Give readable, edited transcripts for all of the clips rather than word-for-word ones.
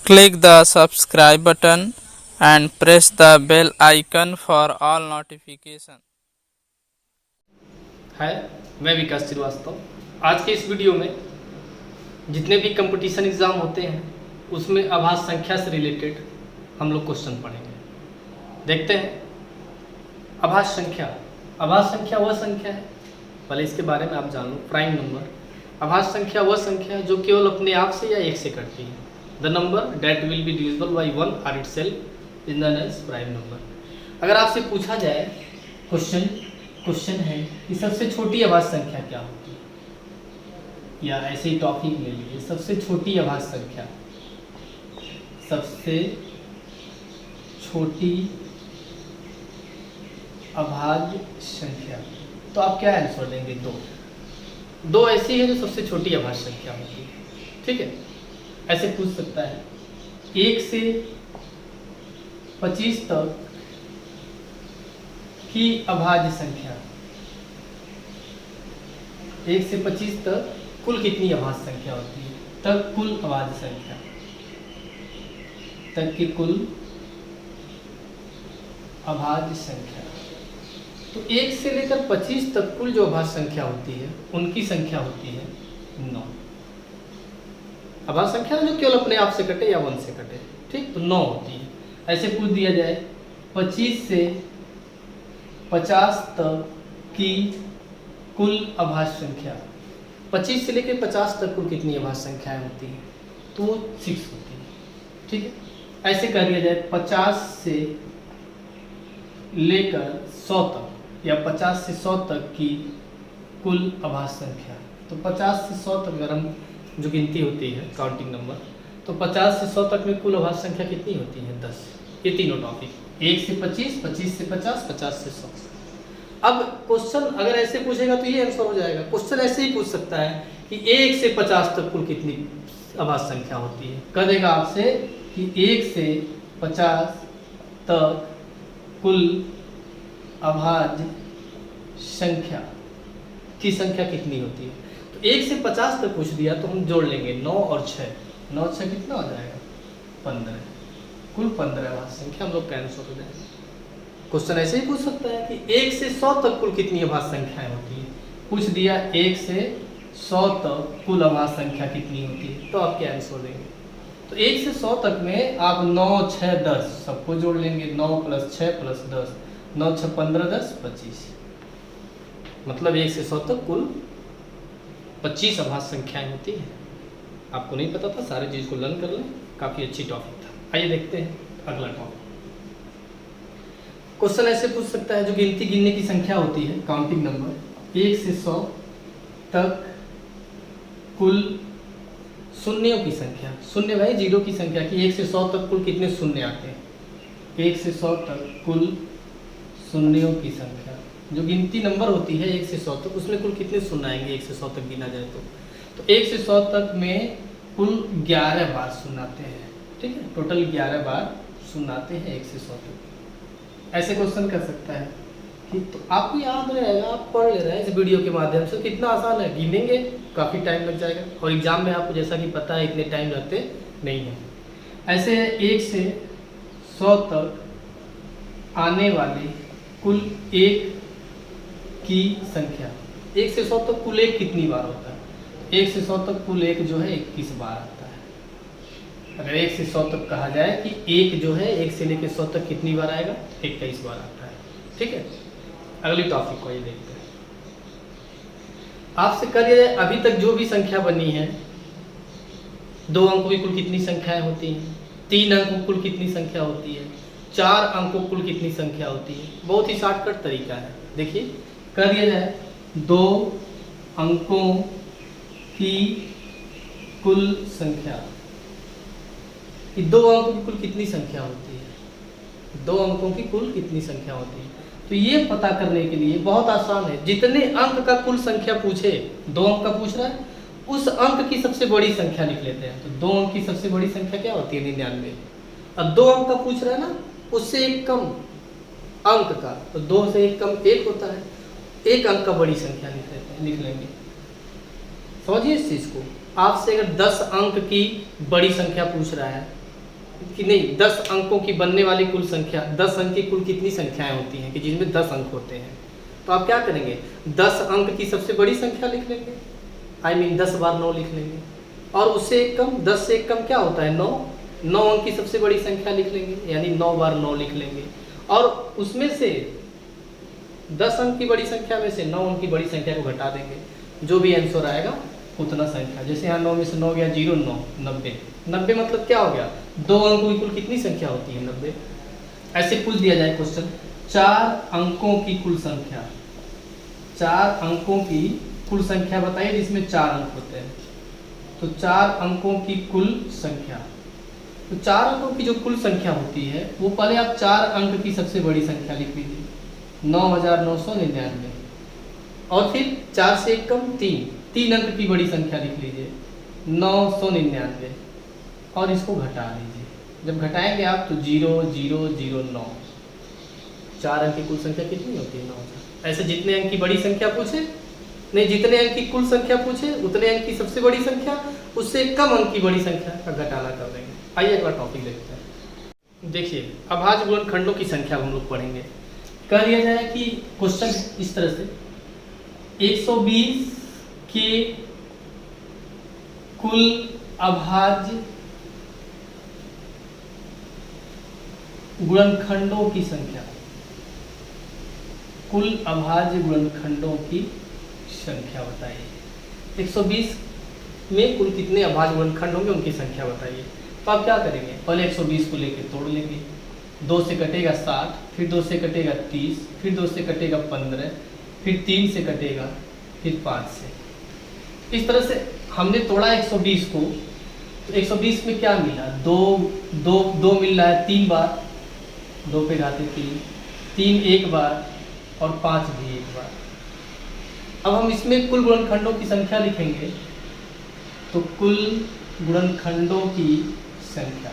Click the subscribe button and press the bell icon for all notification. हाय, मैं विकास श्रीवास्तव। आज के इस वीडियो में जितने भी कंपटीशन एग्ज़ाम होते हैं उसमें आभास संख्या से रिलेटेड हम लोग क्वेश्चन पढ़ेंगे। देखते हैं आभास संख्या वह संख्या है, पहले इसके बारे में आप जान लो। प्राइम नंबर, आभास संख्या वह संख्या है जो केवल अपने आप से या एक से कटती है। The number that will be divisible by 1 और itself is known as prime number. अगर आपसे पूछा जाए क्वेश्चन है कि सबसे छोटी आभास संख्या क्या होती है, या ऐसे ही टॉपिक ले लीजिए, सबसे छोटी आभास संख्या, सबसे छोटी अभाज्य संख्या, तो आप क्या आंसर देंगे? दो ऐसी है जो सबसे छोटी अभाज्य संख्या होती है। ठीक है, ऐसे पूछ सकता है 1 से 25 तक की अभाज्य संख्या, 1 से 25 तक कुल कितनी अभाज्य संख्या होती है? तक कुल अभाज्य संख्या, तक की कुल अभाज्य संख्या। तो 1 से लेकर 25 तक कुल जो अभाज्य संख्या होती है उनकी संख्या होती है 9। अभाज्य संख्या जो केवल अपने आप से कटे या 1 से कटे, ठीक, तो 9 होती है। ऐसे पूछ दिया जाए 25 से 50 तक की कुल अभाज्य संख्या, 25 से लेकर 50 तक कुल कितनी अभाज्य संख्याएं होती हैं? तो 6 होती है। ठीक है, ऐसे कर दिया जाए 50 से लेकर 100 तक या 50 से 100 तक की कुल अभाज्य संख्या, तो 50 से 100 तक अगर हम जो गिनती होती है काउंटिंग नंबर, तो 50 से 100 तक में कुल अभाज्य संख्या कितनी होती है? 10। ये तीनों टॉपिक, 1 से 25, 25 से 50, 50 से 100। अब क्वेश्चन अगर ऐसे पूछेगा तो ये आंसर हो जाएगा। क्वेश्चन ऐसे ही पूछ सकता है कि 1 से 50 तक कुल कितनी अभाज्य संख्या होती है। कह देगा आपसे कि 1 से 50 तक कुल अभाज्य संख्या की संख्या कितनी होती है। तो 1 से 50 तक पूछ दिया तो हम जोड़ लेंगे 9 और 6, 9 6 कितना हो जाएगा? 15। कुल 15 अभाज्य संख्या हम लोग का आंसर हो जाएगा। क्वेश्चन ऐसे ही पूछ सकता है कि 1 से 100 तक कुल कितनी अभाज्य संख्याएं होती है। पूछ दिया 1 से 100 तक कुल अभाज्य संख्या कितनी होती है, तो आप क्या आंसर देंगे? तो 1 से 100 तक में आप 9 6 10 सबको जोड़ लेंगे, 9 + 6 + 10, 9 6 15 10 25, मतलब 1 से 100 तक कुल 25 अभाज्य संख्याएं होती है। आपको नहीं पता था, सारी चीज़ को लर्न कर लें, काफ़ी अच्छी टॉपिक था। आइए देखते हैं अगला टॉपिक। क्वेश्चन ऐसे पूछ सकता है जो गिनने की संख्या होती है, काउंटिंग नंबर, 1 से 100 तक कुल शून्यों की संख्या, शून्य भाई जीरो की संख्या कि 1 से 100 तक कुल कितने शून्य आते हैं। 1 से 100 तक कुल शून्यों की संख्या, जो गिनती नंबर होती है 1 से 100 तक, उसमें कुल कितने शून्य आएंगे 1 से 100 तक गिना जाए तो 1 से 100 तक में कुल 11 बार शून्य आते हैं। ठीक है, टोटल 11 बार शून्य आते हैं 1 से 100 तक। ऐसे क्वेश्चन कर सकता है कि तो आपको याद रहेगा, आप पढ़ ले रहे हैं इस वीडियो के माध्यम से, कितना आसान है। गिनेंगे काफ़ी टाइम लग जाएगा और एग्जाम में आपको जैसा कि पता है इतने टाइम लगते नहीं हैं। ऐसे 1 से 100 तक आने वाले कुल 1 की संख्या, 1 से 100 तक कुल 1 कितनी बार होता है? 1 से 100 तक कुल 1 जो है 21 बार आता है। अगर 1 से 100 तक कहा जाए कि 1 जो है 1 से लेकर 100 तक कितनी बार आएगा? 21 बार आता है। ठीक है, अगली टॉपिक को ये देखते हैं। आपसे कह दिया जाए अभी तक जो भी संख्या बनी है, 2 अंकों की कुल कितनी संख्याएं होती हैं, 3 अंकों की कुल कितनी संख्या होती है, 4 अंकों की कुल कितनी संख्या होती है। बहुत ही शॉर्टकट तरीका है। देखिए, कह दिया जाए 2 अंकों की कुल संख्या, कि 2 अंकों की कुल कितनी संख्या होती है, 2 अंकों की कुल कितनी संख्या होती है। तो ये पता करने के लिए बहुत आसान है, जितने अंक का कुल संख्या पूछे, 2 अंक का पूछ रहा है, उस अंक की सबसे बड़ी संख्या लिख लेते हैं। तो 2 अंक की सबसे बड़ी संख्या क्या होती है? 99। अब 2 अंक का पूछ रहा है ना, उससे एक कम अंक का, तो 2 से एक कम 1 होता है, 1 अंक का बड़ी संख्या लिख लेंगे। समझिए इस चीज़ को। आपसे अगर 10 अंक की बड़ी संख्या पूछ रहा है कि नहीं 10 अंकों की बनने वाली कुल संख्या, 10 अंक की कुल कितनी संख्याएं होती हैं कि जिनमें 10 अंक होते हैं। तो आप क्या करेंगे, 10 अंक की सबसे बड़ी संख्या लिख लेंगे, आई मीन 10 बार 9 लिख लेंगे, और उससे एक कम, 10 से एक कम क्या होता है 9, 9 अंक की सबसे बड़ी संख्या लिख लेंगे, यानी 9 बार 9 लिख लेंगे, और उसमें से 10 अंक की बड़ी संख्या में से 9 अंक की बड़ी संख्या को घटा देंगे, जो भी आंसर आएगा उतना संख्या। जैसे यहाँ 9 में से 9 गया 0, 9, 90, 90 मतलब क्या हो गया, 2 अंकों की कुल कितनी संख्या होती है 90। ऐसे पूछ दिया जाए क्वेश्चन, 4 अंकों की कुल संख्या, 4 अंकों की कुल संख्या बताइए जिसमें 4 अंक होते हैं। तो 4 अंकों की कुल संख्या, तो 4 अंकों की जो कुल संख्या होती है वो पहले आप 4 अंक की सबसे बड़ी संख्या लिख लीजिए, 9999, और फिर 4 से एक कम 3 अंक की बड़ी संख्या लिख लीजिए 999, और इसको घटा लीजिए। जब घटाएंगे आप तो 0009, 4 अंक की कुल संख्या कितनी होती है 9000। ऐसे जितने अंक की बड़ी संख्या पूछे, नहीं जितने अंक की कुल संख्या पूछे उतने अंक की सबसे बड़ी संख्या, उससे कम अंक की बड़ी संख्या का घटाना कर देंगे। आइए अगला टॉपिक देखते हैं। देखिए अभाज्य गुणनखंडों की संख्या हम लोग पढ़ेंगे। कह दिया जाए कि क्वेश्चन इस तरह से, 120 के कुल अभाज्य गुणनखंडों की संख्या, कुल अभाज्य गुणनखंडों की संख्या बताइए। 120 में कुल कितने अभाज्य गुणनखंड होंगे उनकी संख्या बताइए। तो आप क्या करेंगे, पहले 120 को लेकर तोड़ लेंगे, 2 से कटेगा 60, फिर 2 से कटेगा 30, फिर 2 से कटेगा 15, फिर 3 से कटेगा, फिर 5 से। इस तरह से हमने तोड़ा 120 को, तो 120 में क्या मिला, 2 मिल रहा है 3 बार, 2 पे घाते 3, 3 एक बार, और 5 भी एक बार। अब हम इसमें कुल गुणनखंडों की संख्या लिखेंगे, तो कुल गुणनखंडों की संख्या,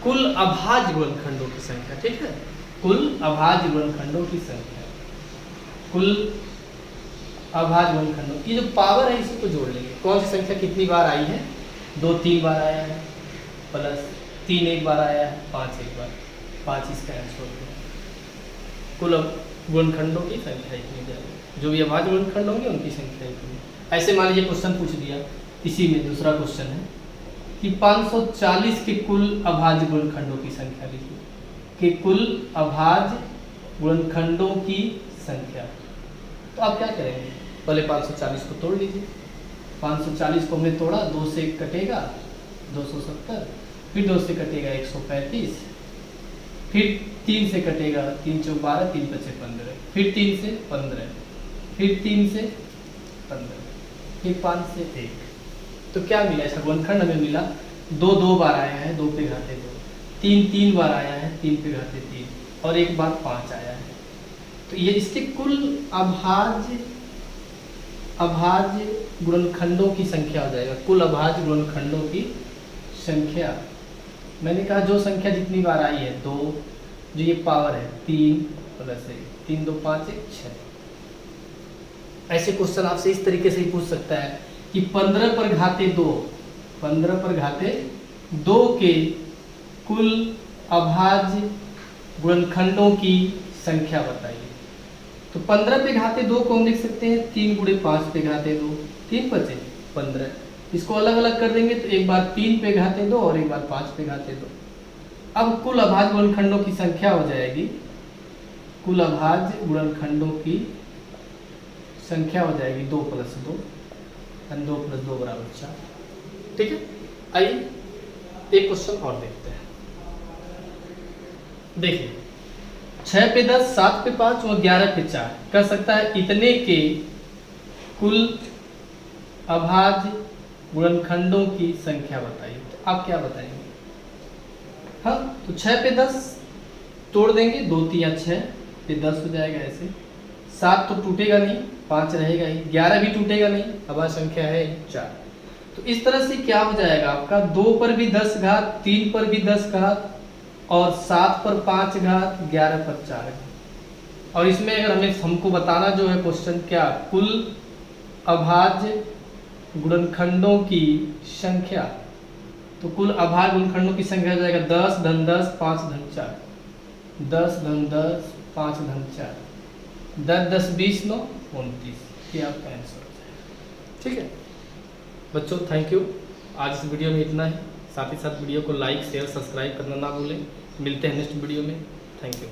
कुल अभाज्य गुणनखंडों की संख्या, ठीक है, कुल अभाज्य गुणनखंडों की संख्या, कुल अभाज्य गुणनखंडों की जो पावर है इसी को जोड़ लेंगे। कौन सी संख्या कितनी बार आई है, 2 3 बार आया है, प्लस 3 एक बार आया है, 5 एक बार, 5 इसका आंसर हो गया। कुल गुणनखंडों की संख्या इतनी जाएगी, जो भी अभाज्य गुणनखंड होंगे उनकी संख्या इतनी। ऐसे मान लीजिए क्वेश्चन पूछ दिया, इसी में दूसरा क्वेश्चन है कि 540 के कुल अभाज्य गुणनखंडों की संख्या लिखिए, कि कुल अभाज्य गुणनखंडों की संख्या। तो आप क्या करेंगे, पहले 540 को तोड़ लीजिए, 540 को हमने तोड़ा, 2 से कटेगा 270, फिर 2 से कटेगा 135, फिर 3 से कटेगा 3 चौक 12, 3 पचे 15, फिर 3 से 15, फिर 3 से 15, फिर 5 से 1। तो क्या मिला, इसका गुणनखंड हमें मिला 2 बार आया है, 2 पे घाते 2, 3 बार आया है, 3 पे घाते 3, और एक बार 5 आया है। तो ये इसके कुल अभाज्य गुणनखंडों की संख्या हो जाएगा, कुल अभाज्य गुणनखंडों की संख्या। मैंने कहा जो संख्या जितनी बार आई है 2, जो ये पावर है 3 प्लस 1, 3 2 5 1 6। ऐसे क्वेश्चन आपसे इस तरीके से ही पूछ सकता है कि 15 पर घाते 2, 15 पर घाते 2 के कुल अभाज्य गुणनखंडों की संख्या बताइए। तो 15 पे घाते 2 को हम लिख सकते हैं 3 गुणे 5 पे घाते 2, 3 बचे 15। इसको अलग अलग कर देंगे तो एक बार 3 पे घाते 2 और एक बार 5 पे घाते 2। अब कुल अभाज्य गुणनखंडों की संख्या हो जाएगी, कुल अभाज्य गुणनखंडों की संख्या हो जाएगी 2 + 2, यानी 2 + 2 = 4। ठीक है, आइए एक क्वेश्चन और देखते हैं। देखिए 6 पे 10, 7 पे 5 और 11 पे 4 कर सकता है इतने के कुल अभाज्य गुणनखंडों की संख्या बताइए। तो आप क्या बताएंगे? हाँ, तो 6 पे 10 तोड़ देंगे, 2 3 6 पे 10 हो जाएगा ऐसे। 7 तो टूटेगा नहीं, 5 रहेगा ही, 11 भी टूटेगा नहीं, अभाज्य संख्या है 4। तो इस तरह से क्या हो जाएगा आपका, 2 पर भी 10 घात, 3 पर भी 10 घात, और 7 पर 5 घात, 11 पर 4 घात। और इसमें अगर हमको बताना जो है क्वेश्चन क्या, कुल अभाज्य गुणनखंडों की संख्या, तो कुल अभाज्य गुणनखंडों की संख्या हो जाएगा 10 धन 10 5 धन 4, 10 धन 10 5 धन 4, 10 10 20 9 29, ये आपका आंसर हो जाएगा। ठीक है बच्चों, थैंक यू। आज इस वीडियो में इतना है। साथ ही साथ वीडियो को लाइक शेयर सब्सक्राइब करना ना भूलें। मिलते हैं नेक्स्ट वीडियो में। Thank you.